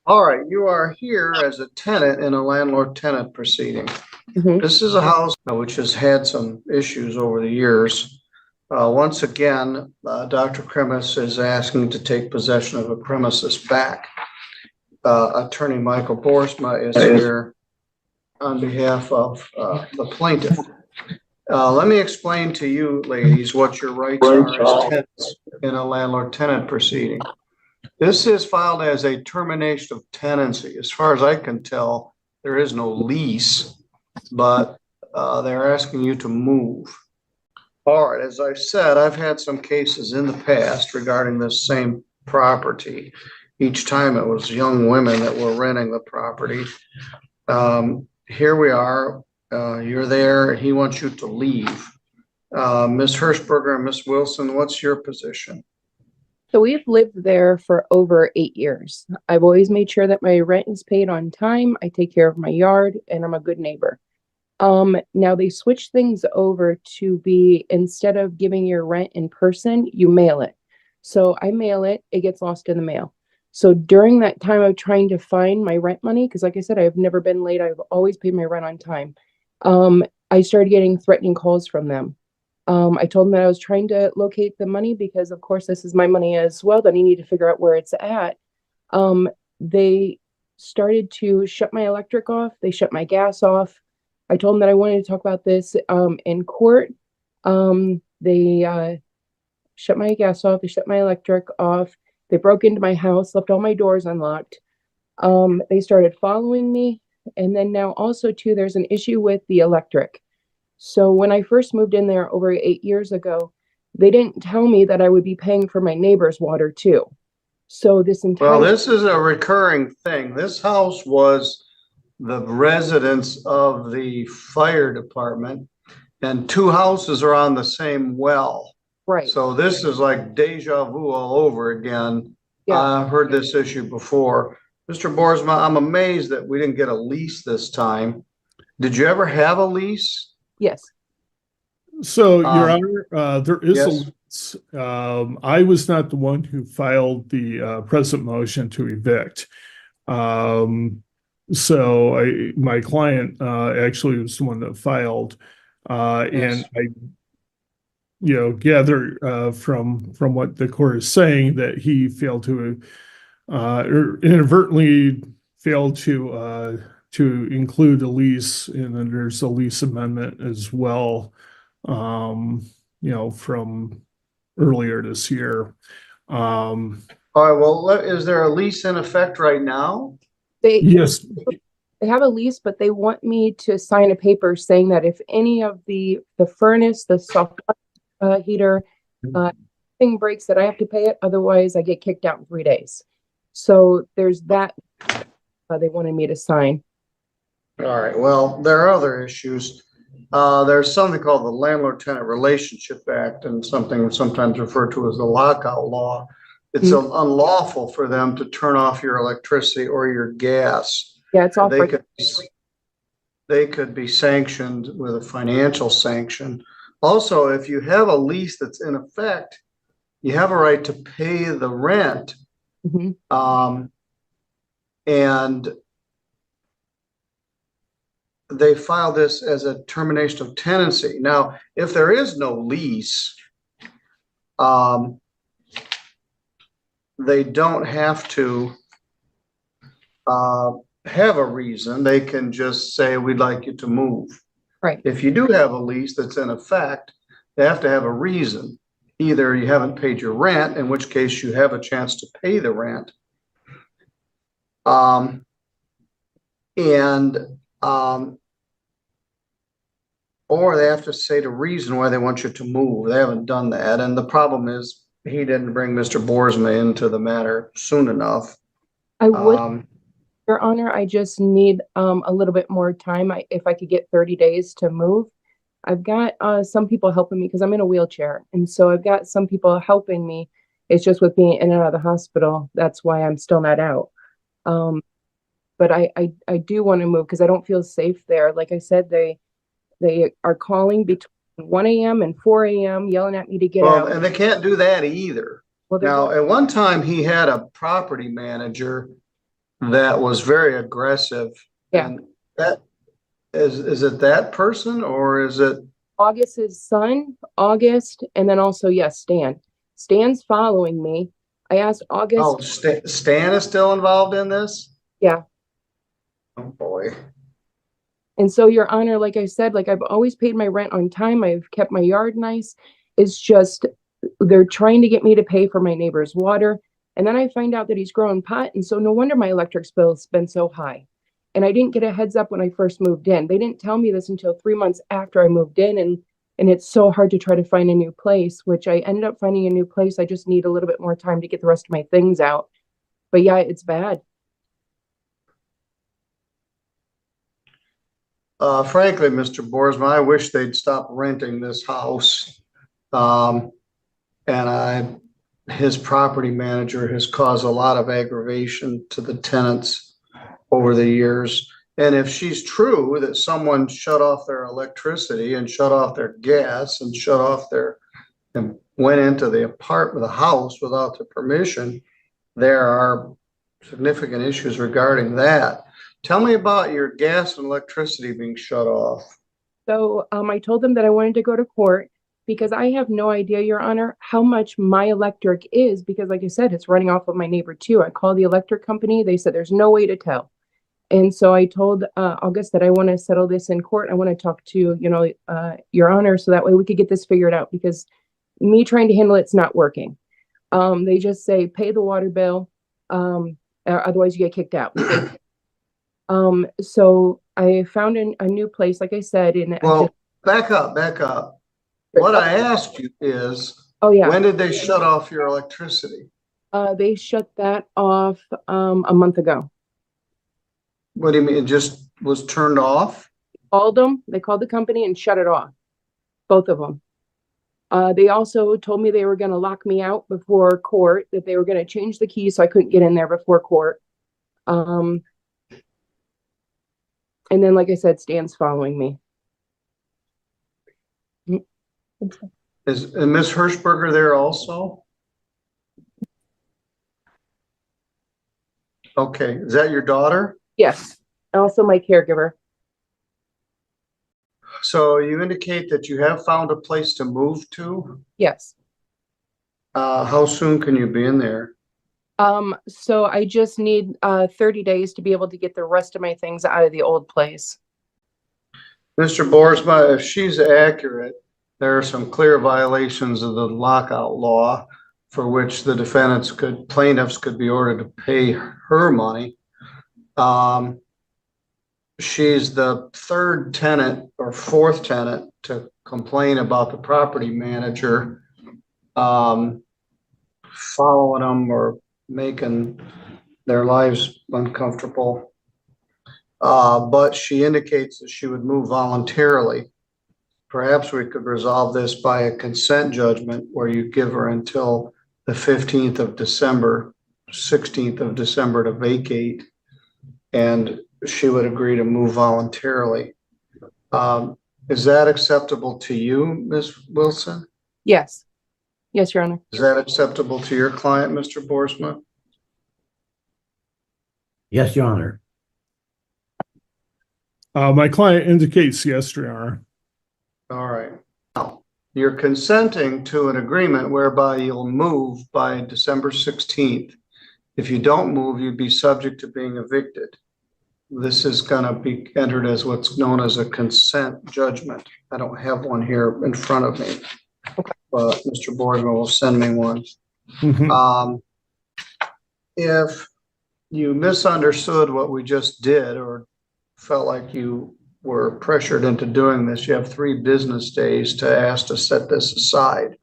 All right, you are here as a tenant in a landlord-tenant proceeding. Mhm. This is a house which has had some issues over the years. Once again, Dr. Kremis is asking to take possession of the premises back. Attorney Michael Boersma is here on behalf of the plaintiff. Let me explain to you, ladies, what your rights are as tenants in a landlord-tenant proceeding. This is filed as a termination of tenancy. As far as I can tell, there is no lease, but they're asking you to move. All right, as I said, I've had some cases in the past regarding this same property. Each time it was young women that were renting the property. Here we are. You're there. He wants you to leave. Ms. Hirschberger and Ms. Wilson, what's your position? So we've lived there for over 8 years. I've always made sure that my rent is paid on time. I take care of my yard and I'm a good neighbor. Now they switched things over to be, instead of giving your rent in person, you mail it. So I mail it, it gets lost in the mail. So during that time of trying to find my rent money, because like I said, I've never been late, I've always paid my rent on time. I started getting threatening calls from them. I told them that I was trying to locate the money because, of course, this is my money as well, that I need to figure out where it's at. They started to shut my electric off. They shut my gas off. I told them that I wanted to talk about this in court. They shut my gas off. They shut my electric off. They broke into my house, left all my doors unlocked. They started following me. And then now also, too, there's an issue with the electric. So when I first moved in there over 8 years ago, they didn't tell me that I would be paying for my neighbor's water too. So this Well, entire this is a recurring thing. This house was the residence of the fire department, and two houses are on the same well. right, So this is like deja vu all over again. yeah, I've heard this issue before. Mr. Boersma, I'm amazed that we didn't get a lease this time. Did you ever have a lease? yes, So, Your Um, Honor, there is a yes. lease. I was not the one who filed the present motion to evict. My client actually was the one that filed, Yes. and I, gather from what the court is saying that he failed to, or inadvertently failed to include a lease, and then there's a lease amendment as well, from earlier this year. Um, All right, well, is there a lease in effect right now? they yes, they have a lease, but they want me to sign a paper saying that if any of the furnace, the soft heater, thing breaks, that I have to pay it. Otherwise, I get kicked out in 3 days. So there's that they wanted me to sign. All right, well, there are other issues. There's something called the Landlord-Tenant Relationship Act and something sometimes referred to as the lockout law. It's unlawful for them to turn off your electricity or your gas. Yeah, it's all They for could, they could be sanctioned with a financial sanction. Also, if you have a lease that's in effect, you have a right to pay the rent. Mhm. And they file this as a termination of tenancy. Now, if there is no lease, they don't have to have a reason. They can just say, we'd like you to move. right. If you do have a lease that's in effect, they have to have a reason. Either you haven't paid your rent, in which case you have a chance to pay the rent. Or they have to say the reason why they want you to move. They haven't done that. And the problem is he didn't bring Mr. Boersma into the matter soon enough. I would, Um, Your Honor, I just need a little bit more time. If I could get 30 days to move. I've got some people helping me because I'm in a wheelchair. And so I've got some people helping me. It's just with being in and out of the hospital. That's why I'm still not out. But I do want to move because I don't feel safe there. Like I said, they are calling between 1 a.m. and 4 a.m. yelling at me to get well, out. and they can't do that either. Well, Now, at one time, he had a property manager that was very aggressive. Yeah. And that is it that person or is it? August's son, August, and then also, yes, Stan. Stan's following me. I asked August. Oh, Stan is still involved in this? Yeah. Oh, boy. And so, Your Honor, like I said, like I've always paid my rent on time. I've kept my yard nice. It's just they're trying to get me to pay for my neighbor's water. And then I find out that he's growing pot. And so no wonder my electric bill's been so high. And I didn't get a heads up when I first moved in. They didn't tell me this until 3 months after I moved in. And it's so hard to try to find a new place, which I ended up finding a new place. I just need a little bit more time to get the rest of my things out. But yeah, it's bad. Frankly, Mr. Boersma, I wish they'd stop renting this house. And his property manager has caused a lot of aggravation to the tenants over the years. And if she's true that someone shut off their electricity and shut off their gas and and went into the house without the permission, there are significant issues regarding that. Tell me about your gas and electricity being shut off. So I told them that I wanted to go to court because I have no idea, Your Honor, how much my electric is because, like I said, it's running off of my neighbor too. I called the electric company. They said there's no way to tell. And so I told August that I want to settle this in court. I want to talk to, Your Honor, so that way we could get this figured out because me trying to handle it's not working. They just say, pay the water bill. Otherwise you get kicked out. So I found a new place, like I said, Well, back up. What I asked you is, oh yeah, when did they shut off your electricity? they shut that off a month ago. What do you mean? It just was turned off? They called the company and shut it off. Both of them. They also told me they were going to lock me out before court, that they were going to change the key so I couldn't get in there before court. And then, like I said, Stan's following me. Is Miss Hirschberger there also? Okay, is that your daughter? Yes, also my caregiver. So you indicate that you have found a place to move to? Yes. How soon can you be in there? So I just need 30 days to be able to get the rest of my things out of the old place. Mr. Boersma, if she's accurate, there are some clear violations of the lockout law for which the plaintiffs could be ordered to pay her money. She's the third tenant or fourth tenant to complain about the property manager following them or making their lives uncomfortable. But she indicates that she would move voluntarily. Perhaps we could resolve this by a consent judgment where you give her until the 15th of December, 16th of December to vacate, and she would agree to move voluntarily. Is that acceptable to you, Ms. Wilson? Yes. Yes, Your Honor. Is that acceptable to your client, Mr. Boersma? Yes, Your Honor. My client indicates yes, Your Honor. All right. Now, you're consenting to an agreement whereby you'll move by December 16th. If you don't move, you'd be subject to being evicted. This is going to be entered as what's known as a consent judgment. I don't have one here in front of me, but Mr. Boersma will send me one. Mhm. If you misunderstood what we just did or felt like you were pressured into doing this, you have 3 business days to ask to set this aside.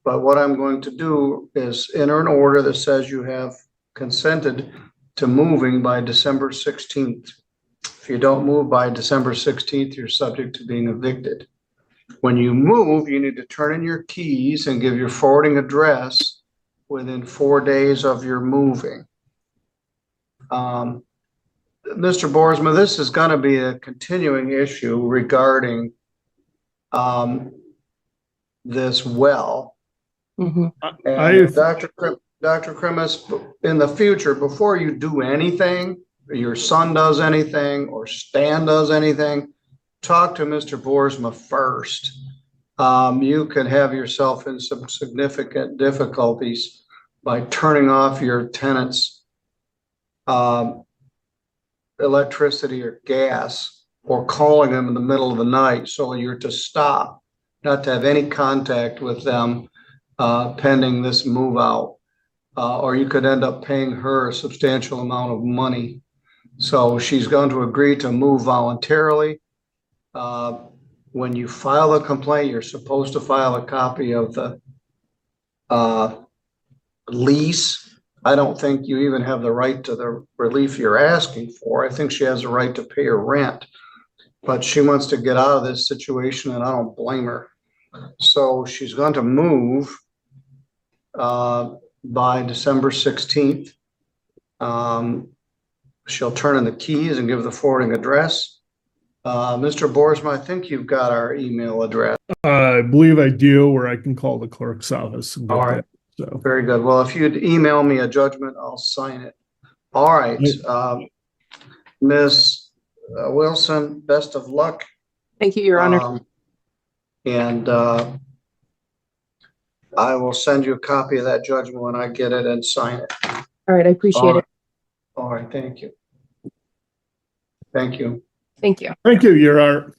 But what I'm going to do is enter an order that says you have consented to moving by December 16th. If you don't move by December 16th, you're subject to being evicted. When you move, you need to turn in your keys and give your forwarding address within 4 days of your moving. Mr. Boersma, this is going to be a continuing issue regarding this well. Mm-hmm. And Dr. Krimis, in the future, before you do anything, or your son does anything, or Stan does anything, talk to Mr. Boersma first. You can have yourself in some significant difficulties by turning off your tenant's electricity or gas, or calling them in the middle of the night. So you're to stop, not to have any contact with them pending this move out. Or you could end up paying her a substantial amount of money. So she's going to agree to move voluntarily. When you file a complaint, you're supposed to file a copy of the lease. I don't think you even have the right to the relief you're asking for. I think she has a right to pay her rent, but she wants to get out of this situation, and I don't blame her. So she's going to move by December 16th. She'll turn in the keys and give the forwarding address. Mr. Boersma, I think you've got our email address. I believe I do, or I can call the clerk's office and get All right. that. So Very good. Well, if you'd email me a judgment, I'll sign it. All right. Ms. Wilson, best of luck. Thank you, Your Honor. And I will send you a copy of that judgment when I get it and sign it. All right, I appreciate it. All right, thank you. Thank you. Thank you. thank you, Your Honor.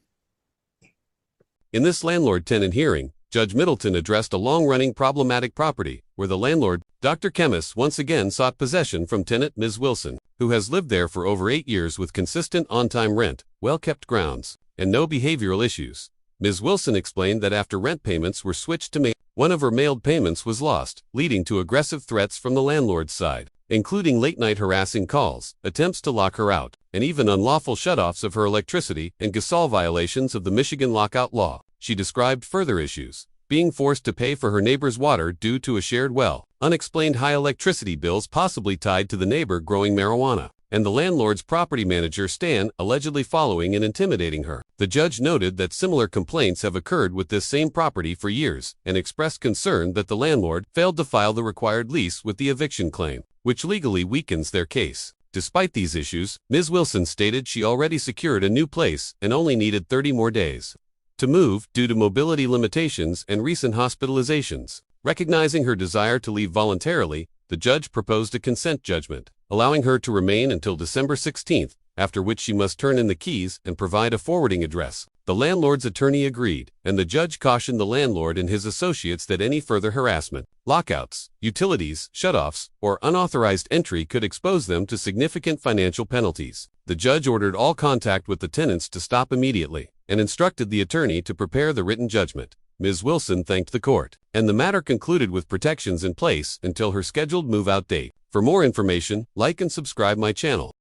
In this landlord-tenant hearing, Judge Middleton addressed a long-running problematic property where the landlord, Dr. Chemis, once again sought possession from tenant Ms. Wilson, who has lived there for over 8 years with consistent on-time rent, well-kept grounds, and no behavioral issues. Ms. Wilson explained that after rent payments were switched to mail, one of her mailed payments was lost, leading to aggressive threats from the landlord's side, including late-night harassing calls, attempts to lock her out, and even unlawful shutoffs of her electricity and GASOL violations of the Michigan lockout law. She described further issues, being forced to pay for her neighbor's water due to a shared well, unexplained high electricity bills possibly tied to the neighbor growing marijuana, and the landlord's property manager Stan allegedly following and intimidating her. The judge noted that similar complaints have occurred with this same property for years and expressed concern that the landlord failed to file the required lease with the eviction claim, which legally weakens their case. Despite these issues, Ms. Wilson stated she already secured a new place and only needed 30 more days to move due to mobility limitations and recent hospitalizations. Recognizing her desire to leave voluntarily, the judge proposed a consent judgment, allowing her to remain until December 16th, after which she must turn in the keys and provide a forwarding address. The landlord's attorney agreed, and the judge cautioned the landlord and his associates that any further harassment, lockouts, utilities, shutoffs, or unauthorized entry could expose them to significant financial penalties. The judge ordered all contact with the tenants to stop immediately and instructed the attorney to prepare the written judgment. Ms. Wilson thanked the court, and the matter concluded with protections in place until her scheduled move-out date. For more information, like and subscribe my channel.